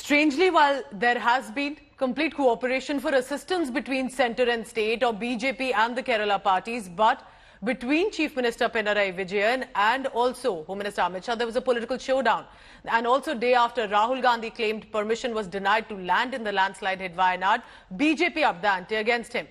Strangely, while there has been complete cooperation for assistance between centre and state or BJP and the Kerala parties, but between Chief Minister Pinarayi Vijayan and also Home Minister Amit Shah, there was a political showdown. And also day after Rahul Gandhi claimed permission was denied to land in the landslide hit Wayanad, BJP upped the ante against him.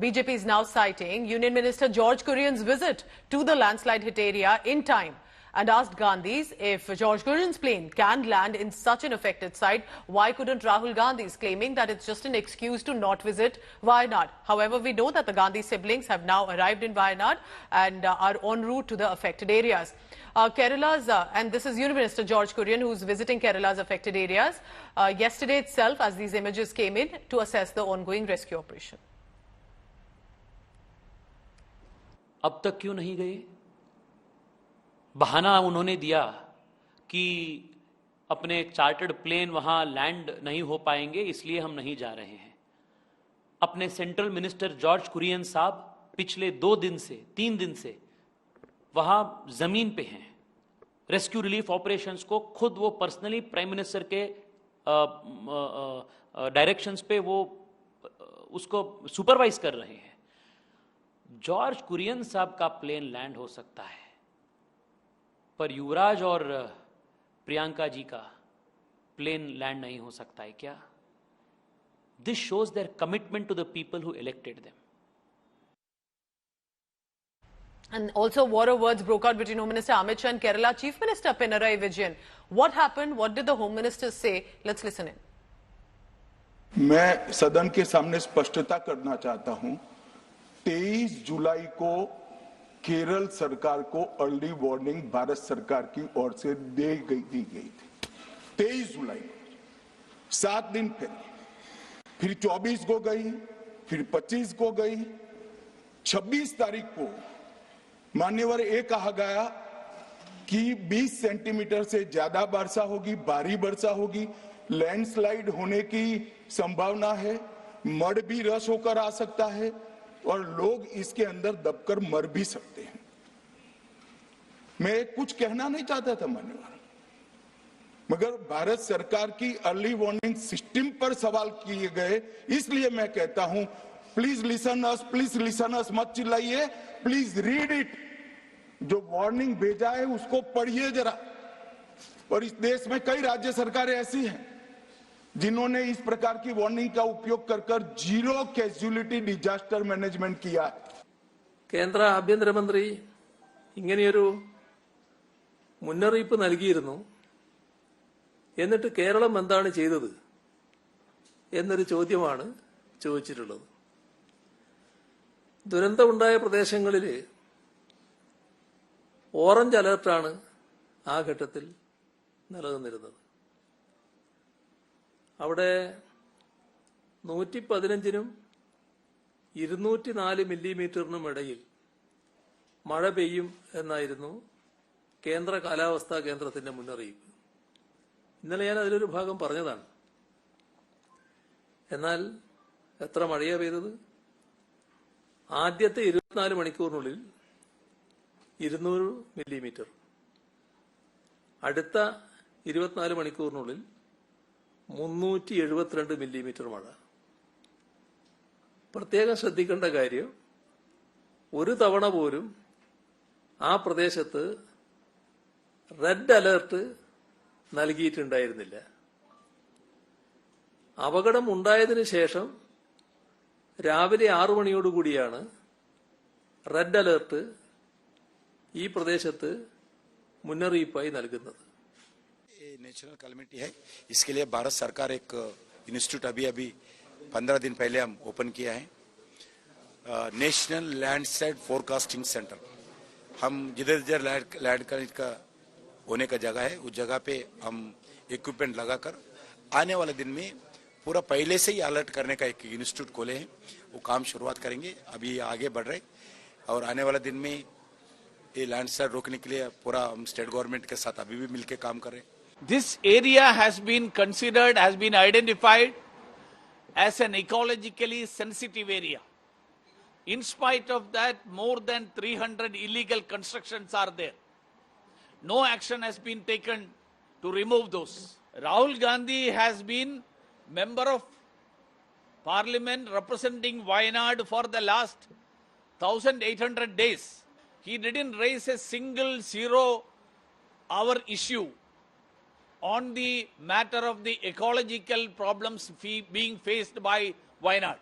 BJP is now citing Union Minister George Kurian's visit to the landslide hit area in time and asked Gandhi's if George Kurian's plane can land in such an affected site, why couldn't Rahul Gandhi's, claiming that it's just an excuse to not visit Wayanad. However, we know that the Gandhi siblings have now arrived in Wayanad and are en route to the affected areas. Kerala's, and this is Union Minister George Kurian who's visiting Kerala's affected areas yesterday itself as these images came in to assess the ongoing rescue operation. अब तक क्यों नहीं गए? बहाना उन्होंने दिया कि अपने चार्टर्ड प्लेन वहां लैंड नहीं हो पाएंगे, इसलिए हम नहीं जा रहे हैं। अपने सेंट्रल मिनिस्टर जॉर्ज कुरियन साहब पिछले 3 दिन से वहां जमीन पे हैं। रेस्क्यू रिलीफ ऑपरेशंस को खुद वो पर्सनली प्राइम मिनिस्टर के डायरेक्शंस पे वो उसको सुपरवाइज कर रहे हैं। जॉर्ज कुरियन साहब का प्लेन लैंड हो सकता है, पर युवराज और प्रियंका जी का प्लेन लैंड नहीं हो सकता है क्या? This shows their commitment to the people who elected them. And also war of words broke out between Home Minister Amit Shah and Kerala Chief Minister Pinarayi Vijayan. What happened? What did the Home Minister say? Let's listen in. मैं सदन के सामने स्पष्टता करना चाहता हूं। 23 जुलाई को केरल सरकार को अर्ली वार्निंग भारत सरकार की ओर से दी गई थी। 23 जुलाई को 7 दिन फिर 24 को गई, फिर 25 को गई, 26 तारीख को मान्यवर ये कहा गया कि 20 सेंटीमीटर से ज्यादा वर्षा होगी, भारी वर्षा होगी, लैंडस्लाइड होने की संभावना है, मड भी रस होकर आ सकता है और लोग इसके अंदर दबकर मर भी सकते हैं। मैं कुछ कहना नहीं चाहता था मान्यवर, मगर भारत सरकार की अर्ली वार्निंग सिस्टम पर सवाल किए गए, इसलिए मैं कहता हूं प्लीज लिसन अस, मत चिल्लाइए, प्लीज रीड इट। जो वार्निंग भेजा है उसको पढ़िए जरा। और इस देश में कई राज्य सरकारें ऐसी हैं जिन्होंने इस प्रकार की वार्निंग का उपयोग कर जीरो कैजुअलिटी डिजास्टर मैनेजमेंट किया। കേന്ദ്ര ആഭ്യന്തരമന്ത്രി ഇങ്ങനെയൊരു മുന്നറിയിപ്പ് നൽകിയിരുന്നു, എന്നിട്ട് കേരളം എന്താണ് ചെയ്തത് എന്നൊരു ചോദ്യമാണ് ചോദിച്ചിട്ടുള്ളത്. ദുരന്തമുണ്ടായ പ്രദേശങ്ങളിൽ ഓറഞ്ച് അലർട്ടാണ് ആ ഘട്ടത്തിൽ നിലനിന്നിരുന്നത്. അവിടെ 115നും 204 മില്ലിമീറ്ററിനും ഇടയിൽ മഴ പെയ്യും എന്നായിരുന്നു കേന്ദ്ര കാലാവസ്ഥാ കേന്ദ്രത്തിന്റെ മുന്നറിയിപ്പ്. ഇന്നലെ ഞാൻ അതിലൊരു ഭാഗം പറഞ്ഞതാണ്. എന്നാൽ എത്ര മഴയാ പെയ്തത്? ആദ്യത്തെ 24 മണിക്കൂറിനുള്ളിൽ 200 മില്ലിമീറ്റർ, അടുത്ത 24 മണിക്കൂറിനുള്ളിൽ 372 മില്ലിമീറ്റർ മഴ. പ്രത്യേകം ശ്രദ്ധിക്കേണ്ട കാര്യം, ഒരു തവണ പോലും ആ പ്രദേശത്ത് റെഡ് അലർട്ട് നൽകിയിട്ടുണ്ടായിരുന്നില്ല. അപകടം ഉണ്ടായതിനു ശേഷം രാവിലെ 6 മണിയോടുകൂടിയാണ് റെഡ് അലർട്ട് ഈ പ്രദേശത്ത് മുന്നറിയിപ്പായി നൽകുന്നത്. नेशनल कैलेमिटी है, इसके लिए भारत सरकार एक इंस्टीट्यूट अभी 15 दिन पहले हम ओपन किया है, नेशनल लैंडस्लाइड फोरकास्टिंग सेंटर। हम जिधर लैंड का होने का जगह है उस जगह पे हम इक्विपमेंट लगाकर आने वाले दिन में पूरा पहले से ही अलर्ट करने का एक इंस्टीट्यूट खोले हैं। वो काम शुरुआत करेंगे, अभी आगे बढ़ रहे और आने वाले दिन में ये लैंडस्लाइड रोकने के लिए पूरा हम स्टेट गवर्नमेंट के साथ अभी भी मिलकर काम कर रहे हैं। This area has been considered, has been identified as an ecologically sensitive area. In spite of that, more than 300 illegal constructions are there. No action has been taken to remove those. Rahul Gandhi has been member of parliament representing Wayanad for the last 1800 days. He didn't raise a single 0-hour issue on the matter of the ecological problems being faced by Wayanad.